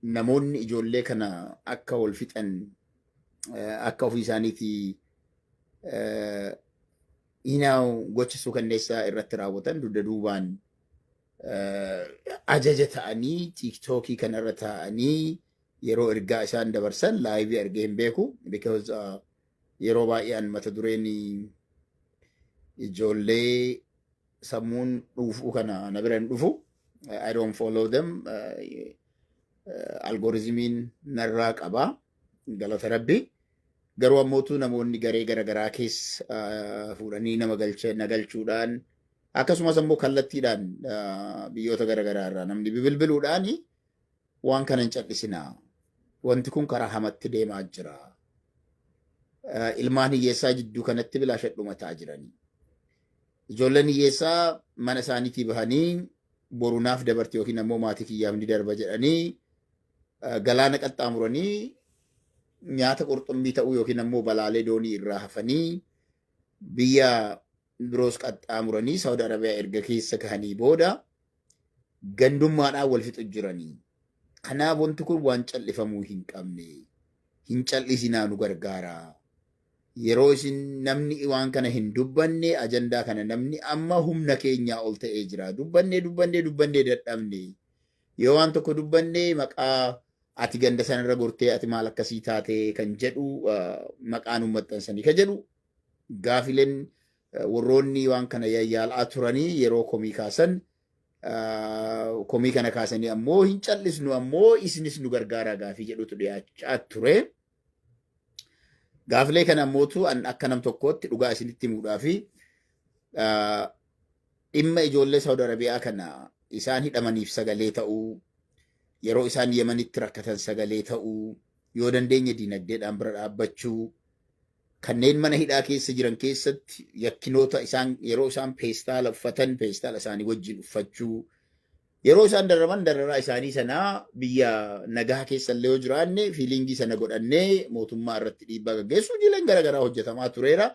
namoonni ijoollee kana akka wal fixan akka ofii isaaniitii hinaaw gochisuu kanneessaa irratti raawwatan dugda duubaan ajaja ta'anii tiiktookii kanarra ta'anii yeroo ergaa isaan dabarsan laayivii argee hin beeku because yeroo baay'een mata dureen ijoollee sammuun dhufuu kana na bira hin dhufu. I don't follow them. Algoritmiin narraa qaba galata rabbi. Garuu ammootu namoonni garee garagaraa keessa fuudhanii nama galchuudhaan akkasumas ammoo kallattiidhaan biyyoota garagaraa irraa namni bilbiluudhaan waan kana hin callisinaa. Wanti kun karaa hamatti deemaa jira. Ilmaan hiyyeessaa jidduu kanatti bilaashadhuma ta'aa jiranii. Ijoolleen hiyyeessaa mana isaaniitii bahanii borunaaf dabarti yookiin ammoo maatii kiyyaaf ni darba jedhanii galaana qaxxaamuranii nyaata qurxummii ta'uu yookiin ammoo balaalee doonii irraa hafanii biyya biroos qaxxaamuranii Saawud Arabiyaa erga keessa kahanii booda gandummaadhaan wal fixu jiranii. Kanaaf wanti kun waan callifamuu hin qabne. Hin callisinaa nu gargaara. Yeroo isin namni waan kana hin dubbanne ajandaa kana namni amma humna keenyaa ol ta'ee jira. Dubbannee dadhabne. Yoo waan tokko dubbanne maqaa ati ganda sanarra gortee ati maal akkasii taate kan jedhu maqaan uummattansanii kan jedhu gaafileen warroonni waan kana yayyaalaa turanii yeroo komii kaasan komii kana kaasanii ammoo hin callisnu ammoo isinis nu gargaaraa gaafii jedhutu dhiyaachaa ture. Gaafilee kana ammootu akka nam tokkootti dhugaa isinitti himuudhaa fi dhimma ijoollee Saawud Arabiyaa kana isaan hidhamaniif sagalee ta'uu, yeroo isaan Yemenitti rakkatan sagalee ta'uu, yoo dandeenye diinagdeedhaan bira dhaabbachuu, kanneen mana hidhaa keessa jiran keessatti yakkinoota isaan yeroo isaan peestaala uffatan peestaala isaanii wajjin uffachuu, yeroo isaan dararaman dararaa isaanii sanaa biyya nagaa keessa illee yoo jiraanne fiilingii sana godhannee mootummaa irratti dhiibbaa gaggeessuu jileen garagaraa hojjetamaa tureera.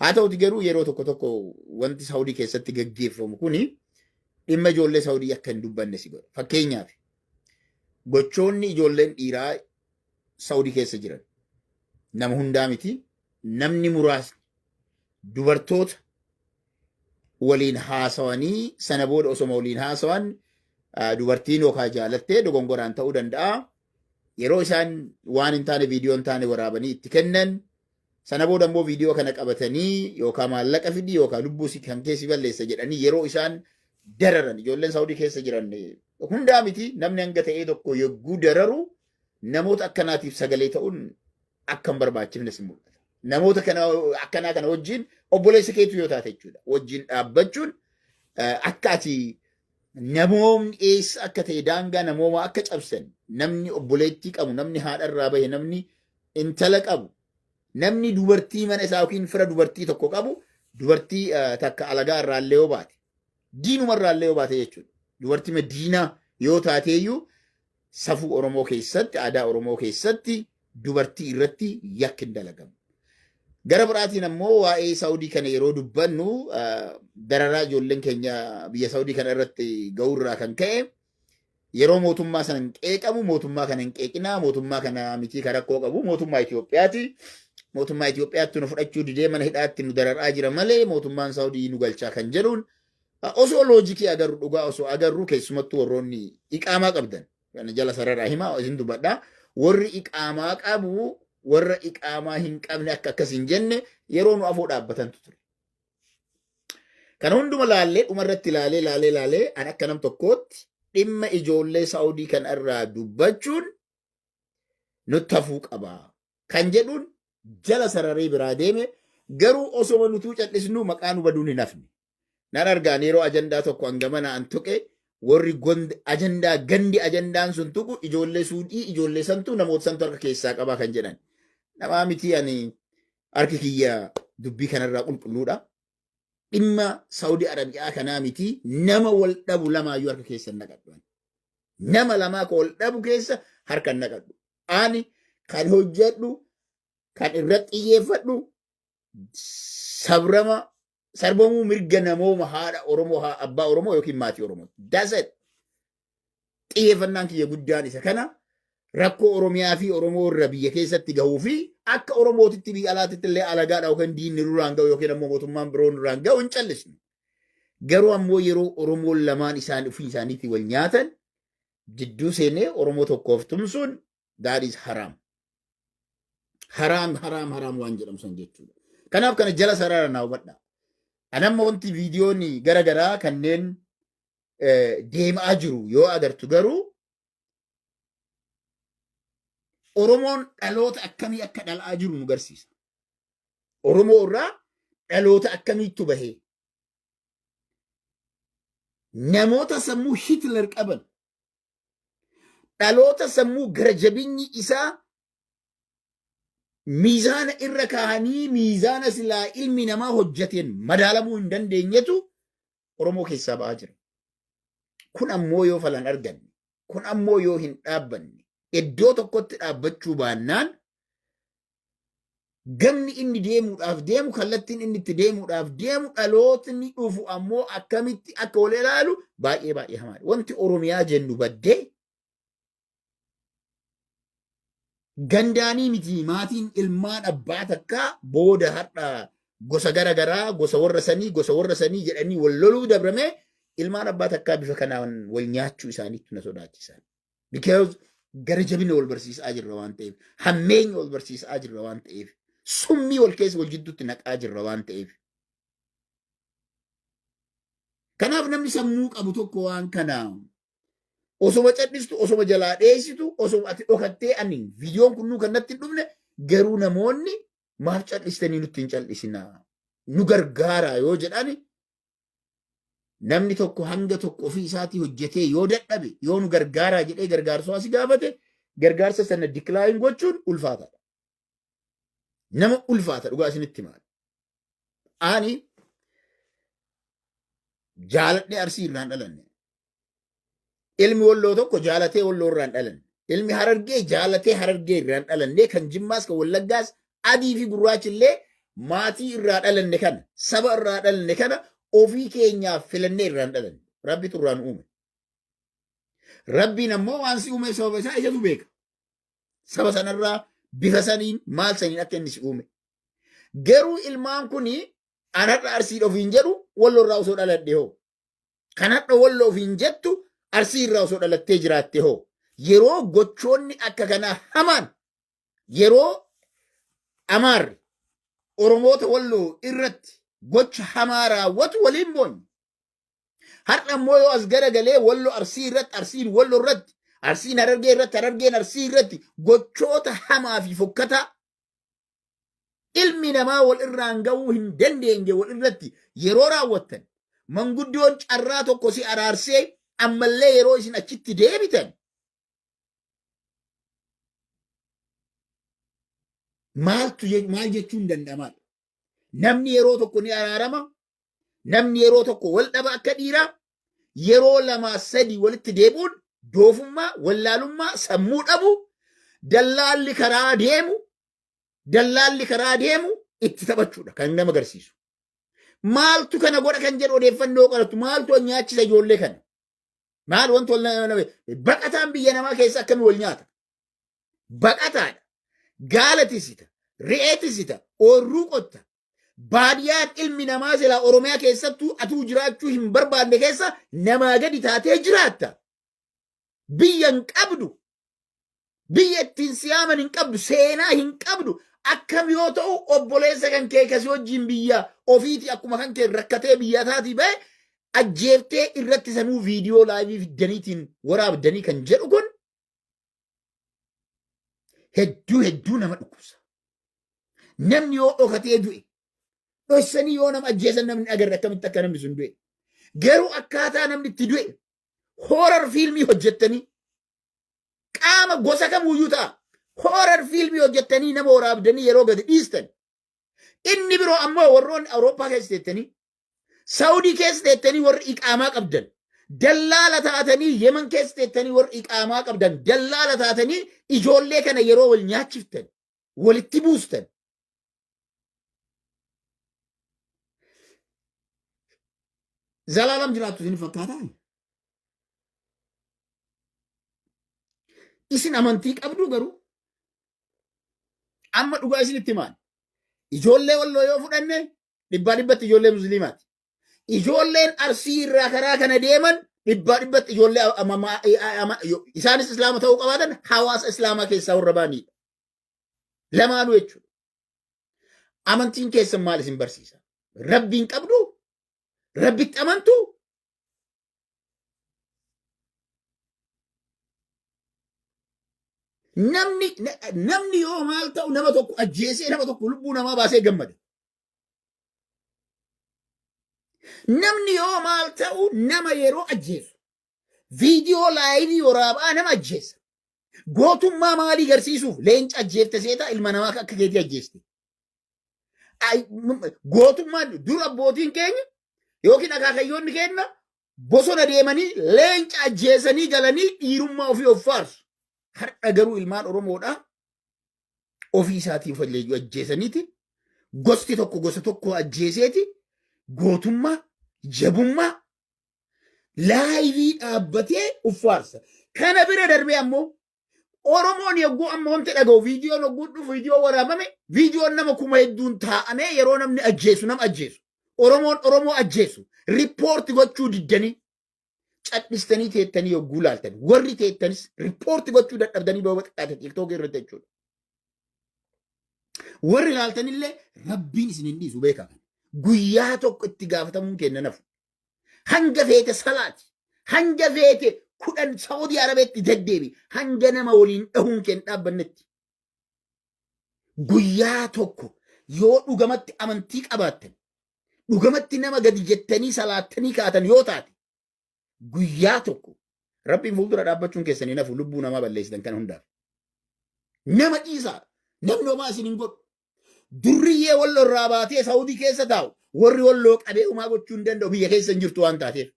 Haa ta'uti garuu yeroo tokko tokko wanti Saawudii keessatti gaggeeffamu kuni dhimma ijoollee Saawudii akka hin dubbanne si godha. Fakkeenyaaf gochoonni ijoolleen dhiiraa Saawudii keessa jiran nama hundaa miti. Namni muraasni dubartoota waliin haasawanii sana booda osoma waliin haasawan dubartiin yookaan jaalattee dogongoraan ta'uu danda'a. Yeroo isaan waan hin taane viidiyoo hin taane waraabanii itti kennan sana booda immoo viidiyoo kana qabatanii yookaan maallaqa fidii yookaan lubbuu kan keessi balleessa jedhanii yeroo isaan dararan ijoolleen Saawudii keessa jiran hundaa miti. Namni hanga ta'ee tokko yogguu dararu namoota akkanaatiif sagalee ta'uun akka hin barbaachifnes mul'ata. Namoota akkanaa kana wajjin obboleessa keetu yoo taate jechuudha. Wajjin dhaabbachuun akka ati namoonni eessa akka ta'e daangaa namooma akka cabsan namni obboleettii qabu, namni haadharraa bahe, namni intala qabu, namni dubartii mana isaa yookiin fira dubartii tokko qabu, dubartii takka alagaa irraallee yoo baate, diinuma irraallee yoo baate jechuudha. Dubartii diinaa yoo taateeyyuu safuu Oromoo keessatti, aadaa Oromoo keessatti dubartii irratti yakki hin dalagamu. Gara biraatiin ammoo waa'ee Saawudii kana yeroo dubbannu dararaa ijoolleen keenya biyya Saawudii kana irratti ga'uurraa kan ka'e yeroo mootummaa sana hin qeeqamu, mootummaa kana hin qeeqinaa, mootummaa kana mitii kan rakkoo qabu, mootummaa Itoophiyaati. Mootummaa Itoophiyaatti nu fudhachuu didee mana hidhaatti nu dararaa jira malee mootummaan Saawudii nu galchaa kan jedhuun osoo loojikii agarru dhugaa osoo agarru keessumattuu warroonni iqaamaa qabdan kana jala sararaa himaa isin dubbadhaa warri iqaamaa qabu warra iqaamaa hin qabne akka akkas hin jenne yeroo nu afoo dhaabbatantu ture. Kana hunduma laallee dhumarratti laalee an akka nam tokkootti dhimma ijoollee Saawudii kan irraa dubbachuun nutti hafuu qaba kan jedhuun jala sararee biraa deeme garuu osoo nutuu callisnu maqaa nu baduun hin hafne. Nan argaan yeroo ajandaa tokko hangamana an tuqe warri ajandaa gandi ajandaan sun tuqu ijoollee Suudii ijoollee santu namoota santu harka keessaa qabaa kan jedhan. Namaa miti ani harki kiyya dubbii kanarraa qulqulluudha. Dhimma Saawudii Arabiyaa kanaa miti nama wal dhabu lamaayyuu harka keessa naqadhu. Nama lamaa ka wal dhabu keessa harka naqadhu. Ani kan hojjedhu kan irratti xiyyeeffadhu sarbamuu mirga namooma haadha Oromoo abbaa Oromoo yookiin maatii Oromoo. Daset xiyyeeffannaan kiyya guddaan isa kana rakkoo Oromiyaa fi Oromoo irra biyya keessatti gahuu fi akka Oromootitti biyya alaatitti illee alagaadha yookaan diinni duraan gahu yookiin ammoo mootummaan biroon duraan gahu hin callisne. Garuu ammoo yeroo Oromoon lamaan isaan ofii isaaniitti wal nyaatan jidduu seenee Oromoo tokkoof tumsuun that is haram. Haram waan jedhamu san jechuudha. Kanaaf kana jala sarara naa hubadhaa. Anamma wanti viidiyoon garagaraa kanneen deemaa jiru yoo agartu garuu Oromoon dhaloota akkamii akka dhalaa jiru nu garsiisa. Oromoo irraa dhaloota akkamiitu bahee namoota sammuu Hitler qaban dhaloota sammuu gara jabinyi isaa miizaana irra kaahanii miizaana silaa ilmi namaa hojjateen madaalamuu hin dandeenyetu Oromoo keessaa ba'aa jira. Kun ammoo yoo falan arganne, kun ammoo yoo hin dhaabbanne, iddoo tokkotti dhaabbachuu baannaan gamni inni deemuudhaaf deemu kallattiin inni itti deemuudhaaf deemu dhalootni dhufu ammoo akkamitti akka wal ilaalu baay'ee hamaadha. Wanti Oromiyaa jennu baddee gandaanii miti maatiin ilmaan abbaa takkaa booda har'a gosa garagaraa gosa warra sanii jedhanii wal loluu dabramee ilmaan abbaa takkaa bifa kanaan wal nyaachuu isaaniitu na sodaachisan. Because gara jabina wal barsiisaa jirra waan ta'eef, hammeenya wal barsiisaa jirra waan ta'eef, summii wal keessa wal jidduutti naqaa jirra waan ta'eef. Kanaaf namni sammuu qabu tokko waan kana osoma cadhistu, osoma jalaa dheessitu, osoma ati dhokattee ani viidiyoon kun kan natti hin dhufne garuu namoonni maaf cadhistanii nutti hin cal'isinaa nu gargaara yoo jedhani namni tokko hanga tokko ofii isaatii hojjetee yoo dadhabe yoo nu gargaaraa jedhee gargaarsoo asi gaafate gargaarsa sana diklaayin gochuun ulfaataadha. Nama ulfaata dhugaa isinitti maal. Ani jaaladhee Arsii irraan dhalanne. Ilmi Walloo tokko jaalatee Walloo irraan dhalanne. Ilmi Harargee jaalatee Harargee irraan dhalanne. Kan Jimmaas kan Wallaggaas adii fi gurraachi illee maatii irraa dhalanne kana saba irraa dhalanne kana ofii keenyaaf filannee irraan dhalanne. Rabbitu irraan uume. Rabbiin ammoo waan si uume sababa isaa ijatu beeka. Saba sanarraa bifa saniin maal saniin akka inni si uume. Garuu ilmaan kuni anarra Arsii ofiin jedhu Walloo irraa osoo dhaladhe hoo. Kanarra Walloo ofiin jettu Arsii irraa osoo dhalattee jiraatte hoo. Yeroo gochoonni akka kanaa hamaan yeroo Amaarri Oromoota Walloo irratti gocha hamaa raawwatu waliin boonye. Har'a immoo yoo as garagalee Walloo Arsii irratti, Arsiin Walloo irratti, Arsiin Harargee irratti, Harargeen Arsii irratti gochoota hamaa fi fokkataa ilmi namaa wal irraan ga'uu hin dandeenye wal irratti yeroo raawwattan manguddoon carraa tokko si araarsee ammallee yeroo isin achitti deebitan maal jechuun danda'amaadha. Namni yeroo tokko ni araarama, namni yeroo tokko wal dhaba akka dhiiraa, yeroo lama sadi walitti deebi'uun doofummaa, wallaalummaa, sammuu dhabu, dallaalli karaa deemu itti taphachuudha kan nama agarsiisu. Maaltu kana godha kan jedhu odeeffannoo qabatu, maaltu nyaachisa ijoollee kana? Maal wanti baqataan biyya namaa keessa akkamii wal nyaata? Baqataadha. Gaala tisita, re'ee tisita, oorruu qotta. Baadiyaan ilmi namaa silaa Oromiyaa keessattuu atuu jiraachuu hin barbaanne keessa namaa gadi taatee jiraatta. Biyya hin qabdu. Biyya ittiin siyaaman hin qabdu. Seenaa hin qabdu. Akkam yoo ta'u obboleessa kan kee kasii wajjin biyya ofiiti akkuma kan kee rakkatee biyya taatii ba'e ajjeeftee irratti sanuu viidiyoo laayivii fiddaniitiin waraabdanii kan jedhu kun hedduu nama dhukkubsa. Namni yoo dhokatee du'e dhossanii yoo nama ajjeesan namni agarre akkamitti akka namni sun du'e. Garuu akkaataa namni itti du'e hoorar fiilmii hojjettanii qaama gosa kamuyyuu ta'a. Hoorar fiilmii hojjettanii nama waraabdanii yeroo gadi dhiistan. Inni biroo ammoo warroonni Awurooppaa keessa teettanii Saawudii keessa teettanii warri iqaamaa qabdan. Dallaala taatanii Yemen keessa teettanii warri iqaamaa qabdan. Dallaala taatanii ijoollee kana yeroo wal nyaachiftan walitti buustan. Zalaalam jiraattu isin fakkaataa? isin amantii qabdu garuu amma dhugaa isinitti himaan ijoollee walloo yoo fudhanne dhibbaa dhibbatti ijoollee musliimaati. Ijoolleen Arsii irraa karaa kana deeman dhibbaa dhibbatti ijoollee isaanis islaama ta'uu qabaatan hawaasa islaamaa keessaa warra baanidha. Lamaanuu jechuudha. Amantiin keessan maal isin barsiisa? Rabbiin qabdu? Rabbitti amantu? Namni yoo maal ta'u nama tokko ajjeesee nama tokko lubbuu namaa baasee gammada. Namni yoo maal ta'u nama yeroo ajjeesu viidiyoo laayivii waraabaa nama ajjeesa. Gootummaa maalii garsiisuuf leenca ajjeefte seeta ilma namaa akka keetii ajjeeste. Gootummaan dura abbootiin keenya yookiin akaakayyoonni keenya bosona deemanii leenca ajjeesanii galanii dhiirummaa ofii of faarsu. Har'a garuu ilmaan Oromoodhaa ofii isaatiin falleeyyuu ajjeesaniiti. Gosti tokko gosa tokko ajjeeseeti. Gootummaa, jabummaa, laayivii dhaabbatee uffaarsa. Kana bira darbee ammoo Oromoon yogguu amma wanti dhaga'u viidiyoon yogguu dhufu viidiyoo waraabame viidiyoon nama kuma hedduun taa'amee yeroo namni ajjeesu nama ajjeesu. Oromoon Oromoo ajjeesu. Riippoorti gochuu diddanii cadhistanii teettanii yogguu laaltan. Warri teettanis riippoorti gochuu dadhabdanii baba xiqqaate tiiktookii irratti jechuudha. Warri laaltanillee rabbiin isin hin dhiisu beekaa. Guyyaa tokko itti gaafatamuun kenna nafu. Hanga feete salaati. Hanga feete kudhan Saudi Arabiyaatti deddeebi. Hanga nama waliin dhahuun kenna dhaabbannetti. Guyyaa tokko yoo dhugamatti amantii qabaattan, dhugamatti nama gadi jettanii salaattanii kaatan yoo taate, guyyaa tokko rabbiin fuuldura dhaabbachuun keessanii nafu lubbuu namaa balleessitan kan hundaaf. Nama dhiisaa namni homaa isin hin godhu. Durriyyee walloo irraa baatee Saawudii keessa taa'u warri walloo qabee umaa gochuu hin danda'u biyya keessa hin jirtu waan taateef.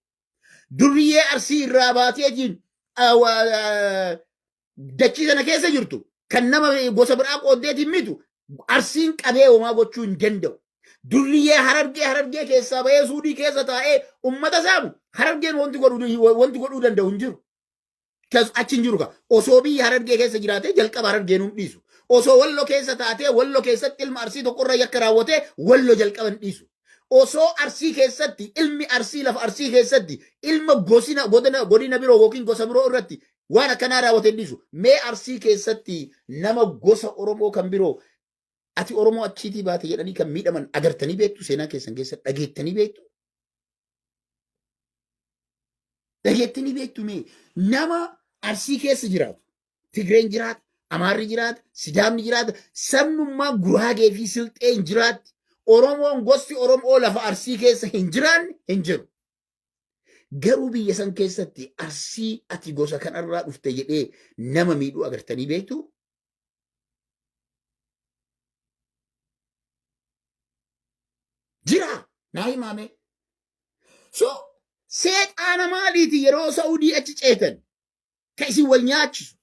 Durriyyee Arsii irraa baateetiin dachii sana keessa jirtu kan nama gosa biraa qooddeetiin mitu Arsiin qabee umaa gochuu hin danda'u. Durriyyee Harargee keessaa bahee Suudii keessa taa'ee ummata saamu Harargeen wanti godhuu danda'u hin jiru. Achi hin jiru ka osoo biyya Harargee keessa jiraatee jalqaba Harargeen hin dhiisu. Osoo walloo keessa taatee walloo keessatti ilma Arsii tokkorra yakka raawwatee walloo jalqaban dhiisu. Osoo Arsii keessatti ilmi Arsii lafa Arsii keessatti ilma godina biroo yookiin gosa biroo irratti waan akkanaa raawwatee dhiisu. Mee Arsii keessatti nama gosa Oromoo kan biroo ati Oromoo achiitii baate jedhanii kan miidhaman agartanii beektu seenaa keessan keessa dhageettanii beektu. Dhageettanii beektu mee nama Arsii keessa jiraatu Tigreen jiraatu. Amaarri jiraata, Sidaamni jiraata, sabnummaa Guraagee fi Silxee hin jiraatti. Oromoon gosti Oromoo lafa Arsii keessa hin jiraanne hin jiru. Garuu biyya san keessatti Arsii ati gosa kanarraa dhufte jedhee nama miidhuu agartanii beektu. Jira naa himaame. So seexaana maaliiti yeroo Saawudii achi ceetan kan isin wal nyaachisu.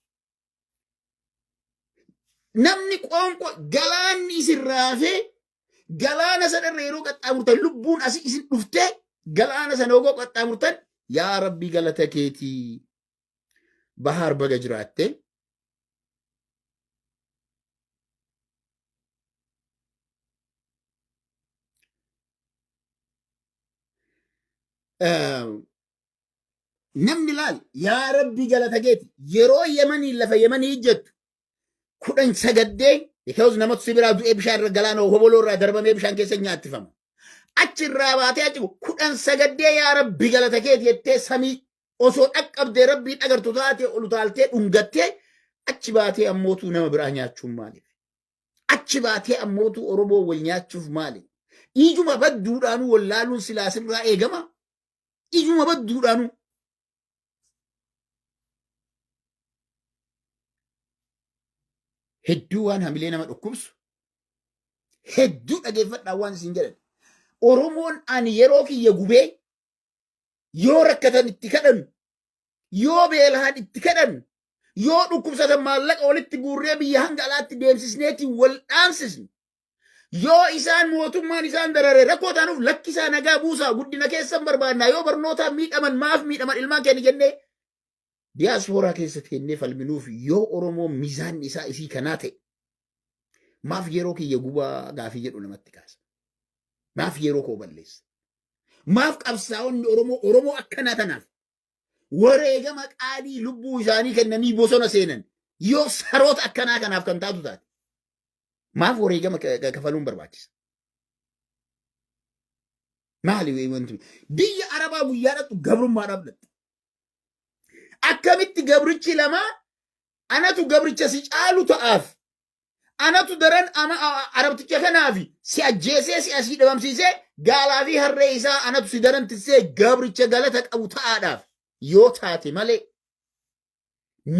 Namni qoonqo galaanni isin raafee galaana sanarra yeroo qaxxaamurtan lubbuun asii isin dhuftee galaana sana yeroo qaxxaamurtan yaa Rabbii galata keetii bahaar baga jiraatte. Namni laal yaa Rabbii galata keetii yeroo Yemanii lafa Yemanii jettu kudhan sagaddee because namatu sibiraa du'ee bishaan irra galaana hoboloo irraa darbamee bishaan keessa nyaattifama. Achi irraa baatee achi kudhan sagaddee yaa Rabbi galata keeti jettee samii osoo dhaqqabdee Rabbii dhagartu taatee ol utaaltee dhungattee achi baatee ammootu nama biraa nyaachuun maaliif? Achi baatee ammootu Oromoo wal nyaachuuf maaliif? Ijuma badduudhaanuu wallaaluun silaasirraa eegama. Ijuma badduudhaanuu. Hedduu waan hamilee nama dhukkubsu hedduu dhageeffadhaa waan isin jedhan Oromoon ani yeroo kiyya gubee yoo rakkatan itti kadhan yoo beelahan itti kadhan yoo dhukkubsatan maallaqa walitti guurree biyya hanga alaatti deemsisneetii wal dhaansisne yoo isaan mootummaan isaan darare rakkoo taanuuf lakkisaa nagaa buusaa guddina keessan barbaannaa yoo barnootaan miidhaman maaf miidhaman ilmaan keenya jennee diyaaspoora keessatti hennee falminuuf yoo Oromoo miizaan isaa isii kanaa ta'e maaf yeroo kiyya gubaa gaafii jedhu namatti kaasa. Maaf yeroo koo balleessa. Maaf qabsaa'onni Oromoo akkanaa tanaaf wareegama qaalii lubbuu isaanii kennanii bosona seenan yoo saroota akkanaa kanaaf kan taatu taate maaf wareegama kafaluun barbaachisa? Maali wanti biyya Arabaa guyyaadhattu gabrummaadhaaf dhatte. Akkamitti gabrichi lamaa anatu gabricha si caalu ta'aaf anatu daran arabticha kanaafi si ajjeesee si asii dhabamsiisee gaalaa fi harree isaa anatu si daran tissee gabricha galata qabu ta'aadhaaf yoo taate malee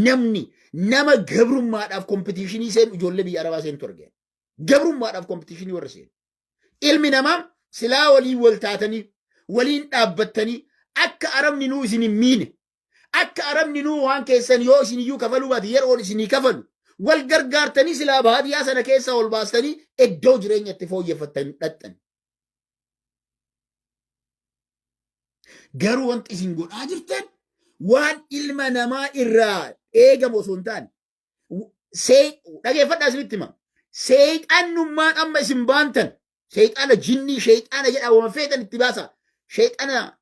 namni nama gabrummaadhaaf kompetiishinii seen ijoollee biyya Arabaa seentu argeen. Gabrummaadhaaf kompetiishinii warra seen. Ilmi namaa silaa waliin wal taatanii waliin dhaabbattanii akka arabni nuu isin hin miine akka arabni nuu waan keessan yoo isin iyyuu kafaluu baate yeroon isinii kafalu wal gargaartanii silaa baadiyyaa sana keessa ol baastanii iddoo jireenya itti fooyyeffattan dhaxxan. Garuu wanti isin godhaa jirtan waan ilma namaa irraa eegamu osoo hin taane dhageeffadhaa isinitti hima. Seexannummaan amma isin baantan shayxaana jinnii shayxaana jedha wama feetan itti baasa. Shayxaana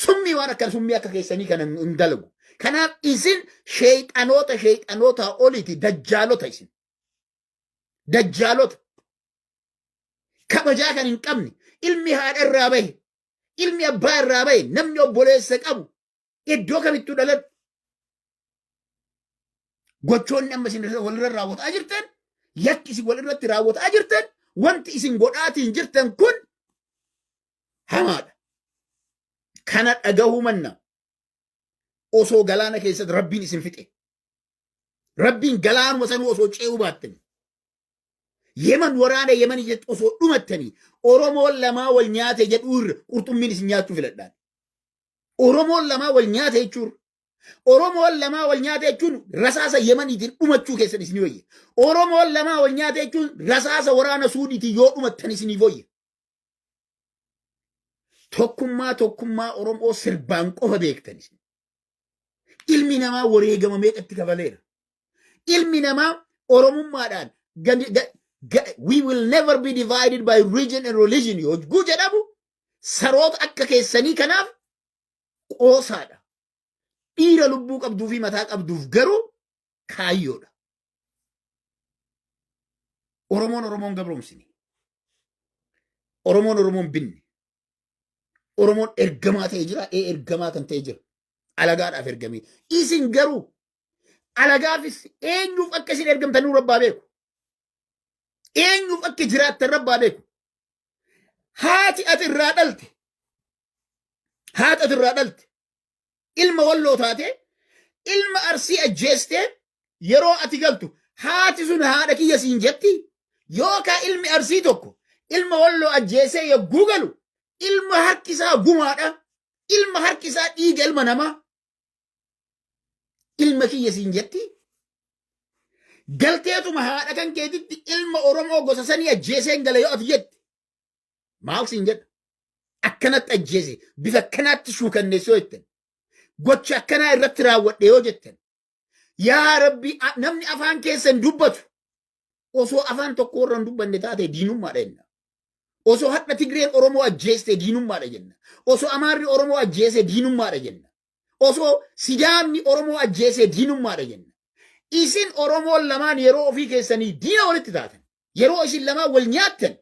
summii waan akka summii akka keessanii kana hin dalagu. Kanaaf isin shayxanoota oliiti dajjaalota isin. Dajjaalota. Kabajaa kan hin qabne ilmi haadha irraa bahe ilmi abbaa irraa bahe namni obboleessa qabu iddoo kamittuu dhalatu. Gochoonni amma isin walirra raawwataa jirtan yakki isin walirratti raawwataa jirtan wanti isin godhaatiin jirtan kun hamaadha. Kana dhagahuu manna osoo galaana keessatti rabbiin isin fixe. Rabbiin galaanuma sanuu osoo ce'uu baattanii. Yemen waraana Yemen jettu osoo dhumattanii Oromoon lamaa wal nyaate jedhuu irra qurxummiin isin nyaachuu filadhaan. Oromoon lamaa wal nyaate jechuun Oromoon lamaa wal nyaate jechuun rasaasa Yemeniitiin dhumachuu keessan isinii wayya. Oromoon lamaa wal nyaate jechuun rasaasa waraana Suudiitiin yoo dhumattan isinii wayya. Tokkummaa Oromoo sirbaan qofa beektan isin. Ilmi namaa wareegama meeqatti kafaleera. Ilmi namaa Oromummaadhaan we will never be divided by region and religion yoo jedhamu saroota akka keessanii kanaaf qoosaadha. Dhiira lubbuu qabduu fi mataa qabduuf garuu kaayyoodha. Oromoon gabroomsini. Oromoon binne. Oromoon ergamaa ta'ee jira. Ergamaa kan ta'ee jira. Alagaadhaaf ergamee. Isin garuu alagaafis eenyuuf akka isin ergamtanuu rabbaa beeku. Eenyuuf akka jiraattan rabbaa beeku. Haati ati irraa dhalte. Ilma Walloo taate ilma Arsii ajjeestee yeroo ati galtu haati sun haadha kiyya siin jetti. Yookaan ilmi Arsii tokko ilma Walloo ajjeesee yogguu galu ilma harkisaa gumaadha. Ilma harkisaa dhiiga ilma namaa. Ilma kiyya siin jetti. Galteetuma haadha kan keetitti ilma Oromoo gosa sanii ajjeeseen gala yoo ati jetti. Maal siin jedha? Akkanatti ajjeese bifa akkanaatti shuukanneessoo jettan. Gocha akkanaa irratti raawwadhe yoo jettan. Yaa Rabbi namni afaan keessan dubbatu osoo afaan tokko irra hin dubbanne taate diinummaadha jenna. Osoo hadha Tigreen Oromoo ajjeeste diinummaadha jenna. Osoo Amaarri Oromoo ajjeese diinummaadha jenna. Osoo Sidaamni Oromoo ajjeese diinummaadha jenna. Isin Oromoon lamaan yeroo ofii keessanii diina walitti taatan. Yeroo isin lamaan wal nyaattan.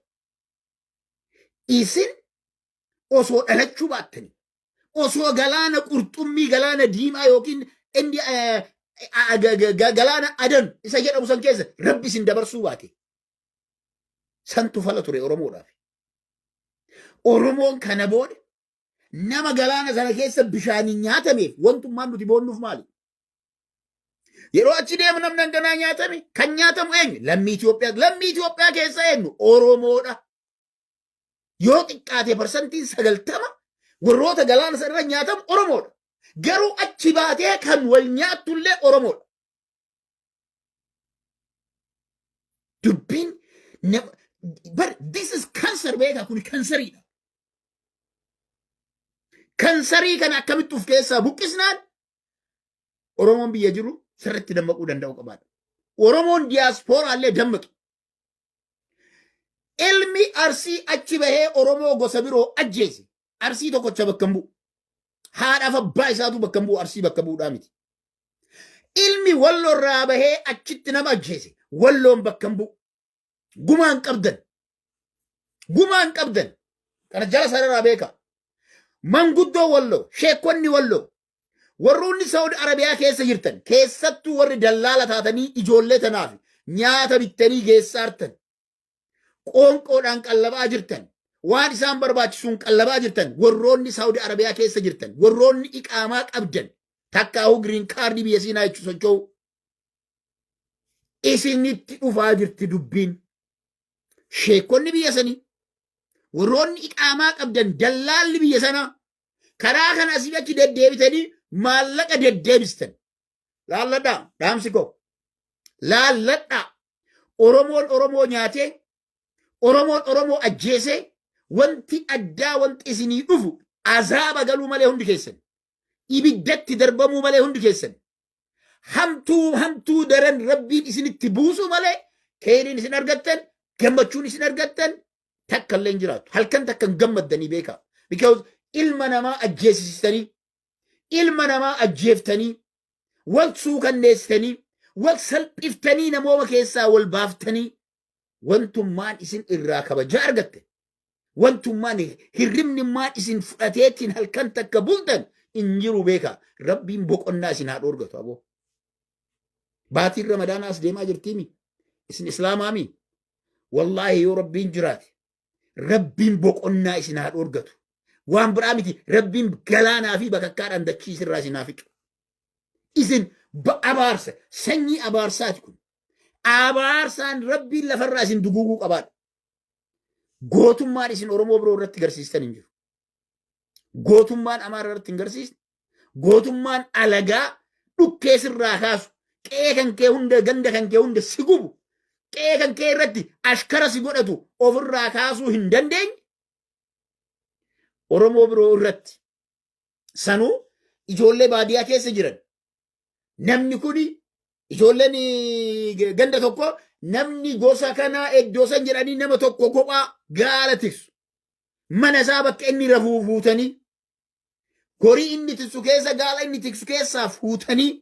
Isin osoo dhalachuu baattanii. Osoo galaana qurxummii galaana diimaa yookiin galaana adan isa jedhamu san keessa rabbi isin dabarsuu baate. Santu fala ture Oromoodhaaf. Oromoon kana booda nama galaana sana keessa bishaaniin nyaatameef wantummaan nuti boonnuuf maali? Yeroo achi deemu namni hanganaa nyaatame kan nyaatamu eenyu? Lammii Itoophiyaa. Lammii Itoophiyaa keessa eenyu? Oromoodha. Yoo xiqqaate parsantiin 90 warroota galaana sana irra nyaatamu Oromoodha. Garuu achi baatee kan wal nyaattullee Oromoodha. Dubbiin this is cancer beekaa kun kansariidha. Kansarii kana akkamitti of keessaa buqqisnaan Oromoon biyya jiru sirriitti dammaquu danda'u qabaadha. Oromoon diyaaspooraa dammaqi. Ilmi Arsii achi bahee Oromoo gosa biroo ajjeese. Arsii tokkocha bakka hin bu'u. Haadhaaf abbaa isaatu bakka hin bu'u. Arsii bakka bu'uudhaa miti. Ilmi Walloorraa bahee achitti nama ajjeese. Walloon bakka hin bu'u. Gumaan qabdan. Gumaan qabdan. Kana jala sararaa beeka. Manguddoo Walloo, sheekonni Walloo, warroonni Saudi Arabiyaa keessa jirtan, keessattuu warri dallaala taatanii ijoollee tanaaf nyaata bittanii geessaartan, qoonqoodhaan qallabaa jirtan, waan isaan barbaachisuun qallabaa jirtan, warroonni Saudi Arabiyaa keessa jirtan, warroonni iqaamaa qabdan, takkaa'uu giriin kaardii biyya siinaa jechuu socho'u. Isinitti dhufaa jirti dubbiin. Sheekonni biyya sanii, warroonni iqaamaa qabdan dallaalli biyya sanaa karaa kana asii achi deddeebitanii maallaqa deddeebistan. Laalladhaa dhaamsi koo. Laalladhaa. Oromoon Oromoo nyaatee, Oromoon Oromoo ajjeesee, wanti addaa wanti isinii dhufu azaaba galuu malee hundi keessan. Ibiddatti darbamuu malee hundi keessan. Hamtuu daran rabbiin isinitti buusu malee keeriin isin argattan, gammachuun isin argattan takka illee hin jiraatu. Halkan takkan gammaddanii beekaa. Because ilma namaa ajjeesistanii, ilma namaa ajjeeftanii, wal suukanneessitanii, wal salphiftanii namooma keessaa wal baaftanii, wantummaan isin irraa kabajaa argatte. Wantummaan hirribnimmaan isin fudhateettiin halkan takka bultan hin jiru beekaa. Rabbiin boqonnaa isin haa dhoorgatu aboo. Baatiin Ramadaanaa as deemaa jirtiimi. Isin Islaamaami. Wallaahi yoo rabbiin jiraate. Rabbiin boqonnaa isin haa dhoorgatu. Waan biraa miti rabbiin galaanaa fi bakakkaadhaan dachii isinirraa isin haa fixu. Isin abaarsa sanyii abaarsaati kun. Abaarsaan rabbiin lafarraa isin duguuguu qabaadha. Gootummaan isin Oromoo biroo irratti garsiistan hin jiru. Gootummaan Amaara irratti hin garsiisne. Gootummaan alagaa dhukkee sirraa kaasu. Qe'ee kan kee hunda ganda kan kee hunda si gubu. Qe'ee kan kee irratti ashkara si godhatu ofirraa kaasuu hin dandeenye. Oromoo biroo irratti sanuu ijoollee baadiyyaa keessa jiran. Namni kuni ijoolleen ganda tokko namni gosa kanaa iddoo san jedhanii nama tokko kophaa gaala tiksu. Mana isaa bakka inni rafuu fuutanii. Horii inni tiksu keessa gaala inni tiksu keessaa fuutanii.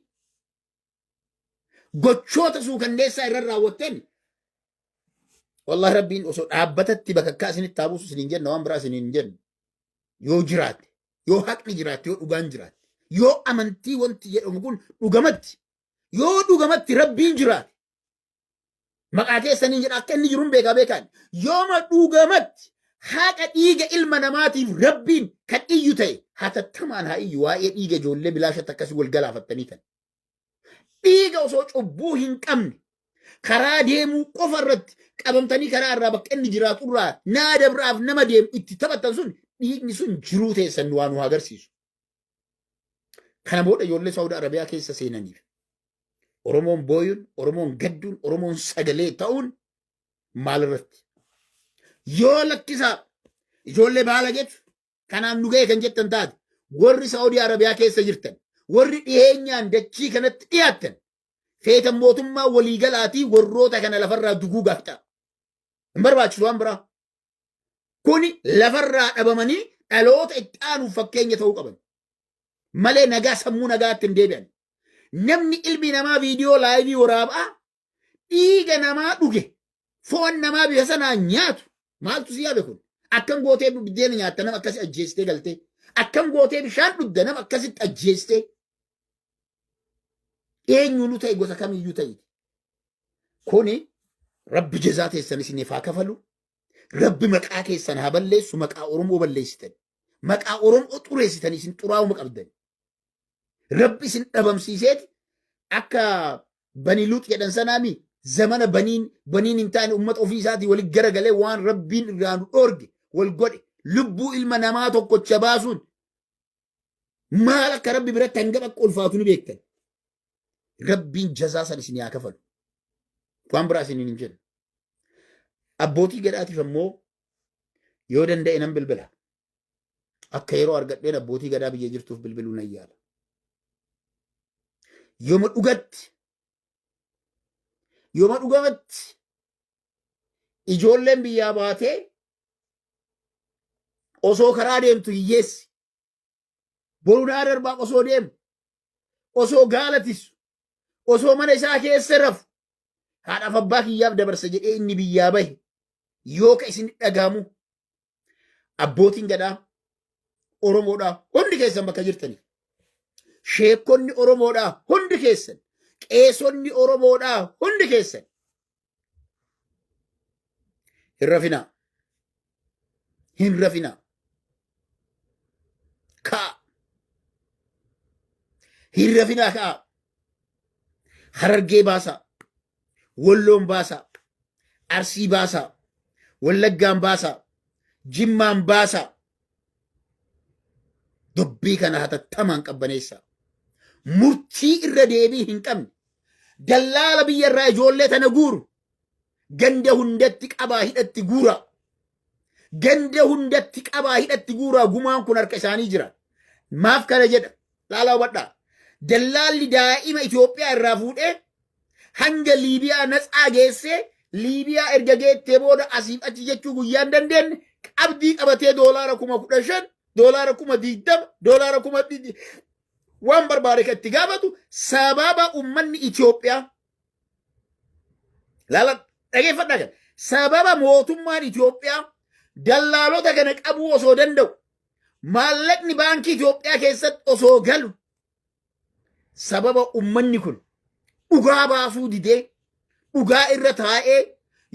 Gochoota suukanneessaa irra raawwattan. Wallahi rabbiin osoo dhaabbatatti bakakkaa isinitti taabuusu isiniin jenna waan biraa isiniin jenna. Yoo jiraate, yoo haqni jiraate, yoo dhugaan jiraate, yoo amantii wanti jedhamu kun dhugamatti, yoo dhugamatti rabbiin jiraate. Maqaa keessaniin jedha akka inni jiruun beekaan. Yooma dhugamatti haqa dhiiga ilma namaatiif rabbiin kan iyyu ta'e hatattamaan haa iyyu waa'ee dhiiga ijoollee bilaashatti akkasii wal galaafattanii tan. Dhiiga osoo cubbuu hin qabne karaa deemuu qofa irratti qabamtanii karaa irraa bakka inni jiraatu irraa naada biraaf nama deemu itti taphatan sun dhiigni sun jiruu teessan waan nu agarsiisu. Kana booda ijoollee Saudi Arabiyaa keessa seenaniif Oromoon booyuun, Oromoon gadduun, Oromoon sagalee ta'uun maal irratti? Yoo lakkisaa ijoollee baala jettu kanaan nu ga'e kan jettan taate warri Saudi Arabiyaa keessa jirtan warri dhiheenyaan dachii kanatti dhiyaattan feetan mootummaa waliigalaatii warroota kana lafarraa duguugaaf ta'a. Hin barbaachisu waan biraa. Kuni lafarraa dhabamanii dhaloota itti aanuuf fakkeenya ta'uu qaban. Malee nagaa sammuu nagaatti hin deebi'an. Namni ilmi namaa viidiyoo laayivii waraabaa dhiiga namaa dhuge foon namaa bifa sanaa nyaatu maaltu si yaade kun? Akkam gootee biddeena nyaatta nama akkasi ajjeestee galtee? Akkam gootee bishaan dhugda nama akkasitti ajjeestee? Eenyuunu ta'e gosa kamiyyuu ta'e. Kuni rabbi jazaa teessan isiniif haa kafalu. Rabbi maqaa keessan haa balleessu. Maqaa Oromoo balleessitan. Maqaa Oromoo xureessitan isin xuraa'uma qabdan. Rabbi isin dhabamsiiseeti akka bani luut jedhan sanaami zamana baniin hin taane ummata ofii isaatii walitti garagalee waan rabbiin irraa nu dhoorge wal godhe lubbuu ilma namaa tokkocha baasuun maal akka rabbi biratti hanga bakka ulfaatu ni beektan. Rabbiin jazaa san isin haa kafalu. Waan biraa isin hin jennu. Abbootii gadaatiif ammoo yoo danda'e nan bilbila. Akka yeroo argadheen abbootii gadaa biyya jirtuuf bilbiluu nan yaala. yooma dhugatti ijoolleen biyyaa baatee osoo karaa deemtu hiyyeessi borunaa darbaa osoo deemu osoo gaalatisu osoo mana isaa keessa rafu haadhaaf abbaa kiyyaaf dabarsa jedhee inni biyyaa bahe yoo ka isin dhagaamu abbootiin gadaa Oromoodhaa hundi keessan bakka jirtanii sheekonni Oromoodhaa hundi keessan qeesonni Oromoodhaa hundi keessan hin rafinaa ka'a hin rafinaa ka'a Harargee baasaa Walloon baasaa Arsii baasaa Wallaggaan baasaa Jimmaan baasaa dubbii kana hatattamaan qabbaneessaa murtii irra deebii hin qabne dallaala biyya irraa ijoollee tana guuru ganda hundatti qabaa hidhatti guuraa ganda hundatti qabaa hidhatti guuraa gumaan kun harka isaanii jira maaf kana jedha laalaa hubadhaa dallaalli daa'ima Itoophiyaa irraa fuudhee hanga Liibiyaa natsaa geessee Liibiyaa erga geettee booda asiif achi jechuu guyyaan dandeenye qabdii qabatee $15,000 $20,000 waan barbaade kan itti gaafatu sababa ummanni Itoophiyaa laala dhageeffadhaa kan sababa mootummaan Itoophiyaa dallaalota kana qabuu osoo danda'u maallaqni baankii Itoophiyaa keessatti osoo galu sababa ummanni kun dhugaa baasuu didee dhugaa irra taa'ee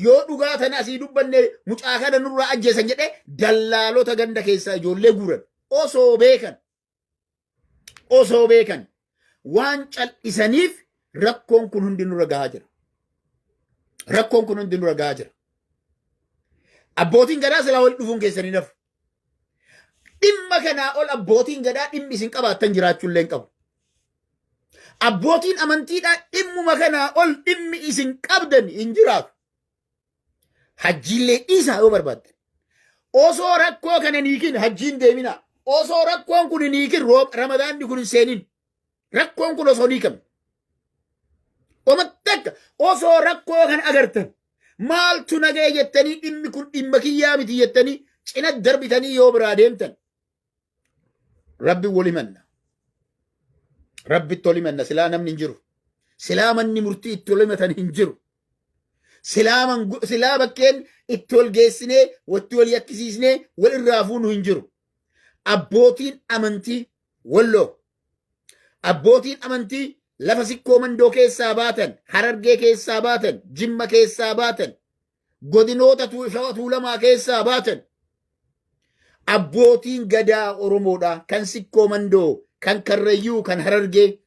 yoo dhugaa tana asii dubbanne mucaa kana nurraa ajjeesan jedhee dallaalota ganda keessaa ijoollee guuran osoo beekan waan cal'isaniif rakkoon kun hundi nurra gahaa jira. Abbootiin gadaa silaa wal dhufuun keessanii nafu. Dhimma kanaa ol abbootiin gadaa dhimmi isin qabaattan jiraachuullee hin qabu. Abbootiin amantiidhaa dhimmuma kanaa ol dhimmi isin qabdan hin jiraatu. Hajjiillee dhiisaa yoo barbaaddan. Osoo rakkoo kana niikin hajjiin deeminaa. Osoo rakkoon kun niikin ramadaanni kun hin seenin. Rakkoon kun osoo niikame. Omattakka osoo rakkoo kana agartan maaltu nagee jettanii dhimmi kun dhimma kiyyaa miti jettanii cina darbitanii yoo biraa deemtan. Rabbi wal himanna. Rabbitti wal himanna silaa namni hin jiru. Silaa manni murtii itti wal himatan hin jiru. Silaa bakkeen itti wal geessinee watti wal yakkisiisnee wal irraa fuunu hin jiru. Abbootiin amantii Walloo abbootiin amantii lafa sikkoo mandoo keessaa baatan Harargee keessaa baatan Jimma keessaa baatan godinoota Tuulamaa keessaa baatan abbootiin gadaa Oromoodhaa kan sikkoo mandoo kan Karrayyuu kan Harargee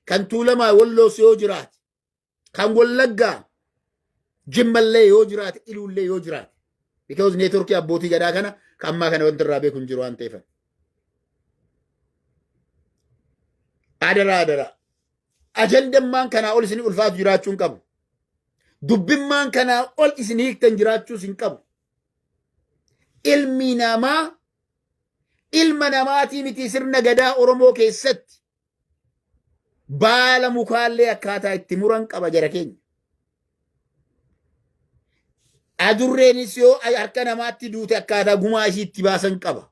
kan Tuulamaa Walloos yoo jiraate kan Wallaggaa Jimmallee yoo jiraate Iluullee yoo jiraate because neetworkii abbootii gadaa kana kan ammaa kana wanti irraa beeku hin jiru waan ta'eef adara ajandammaan kanaa ol isin ulfaatu jiraachuu hin qabu. Dubbimmaan kanaa ol isin hiiktan jiraachuus hin qabu. Ilmi namaa ilma namaatii miti sirna gadaa Oromoo keessatti baala mukaallee akkaataa itti muran qaba jara keenya. Adurreenis yoo harka namaatti duute akkaataa gumaa ishii itti baasan qaba.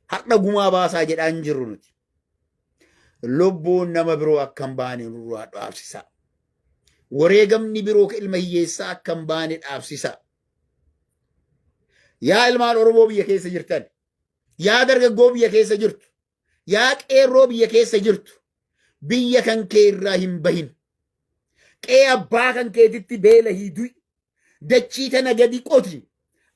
Har'a gumaa baasaa jedhaa hin jirru nuti. Lubbuun nama biroo akkam baane nurraa dhaabsisa. Wareegamni biroo ilma hiyyeessaa akkam baane dhaabsisa. Yaa ilmaan Oromoo biyya keessa jirtan, yaa dargaggoo biyya keessa jirtu, yaa qeerroo biyya keessa jirtu, biyya kan kee irraa hin bahin. Qee abbaa kan keetitti beela hiidui. Dachii tana gadi qoti.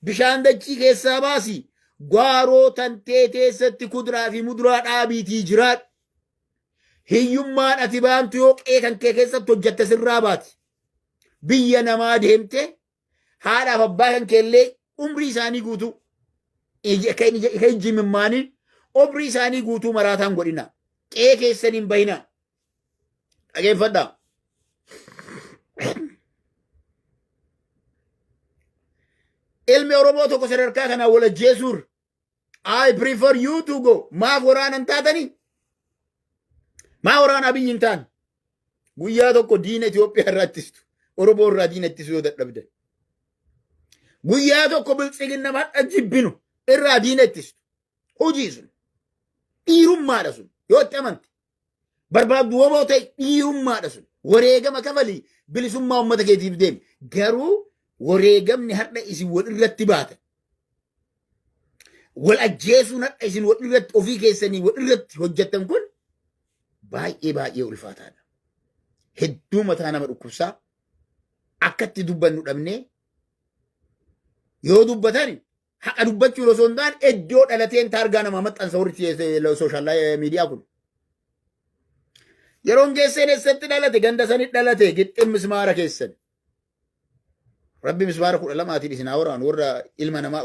Bishaan dachii keessaa baasi. Gwaaroo tantee keessatti kuduraa fi muduraa dhaabiitii jiraadhu. Hiyyummaan ati baantu yoo qee kan kee keessatti hojjette sirraa baati. Biyya namaa deemte haadhaaf abbaa kan keellee umrii isaanii guutuu ijimimmaanii umrii isaanii guutuu maraataan godhina. Qee keessan hin bahina. Dhageeffadhaa. Ilmi Oromoo tokko sadarkaa kana wal ajjeesuur I prefer you to go. Maaf waraanan taatanii? Maa waraana biyyi hin taane? Guyyaa tokko diina Itoophiyaa irraa ittistu. Oromoo irraa diina ittisuu yoo dadhabdan. Guyyaa tokko biltsiginna madha jibbinu irraa diina ittistu. Hojii sun. Dhiirummaadha sun. Yoo itti amante. Barbaaddu woboo ta'e dhiirummaadha sun. Wareegama kafalii bilisummaa uummata keetiif deemi. Garuu wareegamni har'a isin wal irratti baatan. Wal ajjeesuun har'a isin wal irratti ofii keessanii wal irratti hojjettan kun baay'ee ulfaataadha. Hedduu mataa nama dhukkubsaa akkatti dubbannu dhabnee yoo dubbatan haqa dubbachuu osoo hin taane iddoo dhalateen taargaa nama maxxansa warri sooshaal miidiyaa kun. Yeroon geesseen eessatti dhalate ganda sanit dhalate gixxin mismaara keessan. Rabbi mismaara 12 isin haa waraanu warra ilma namaa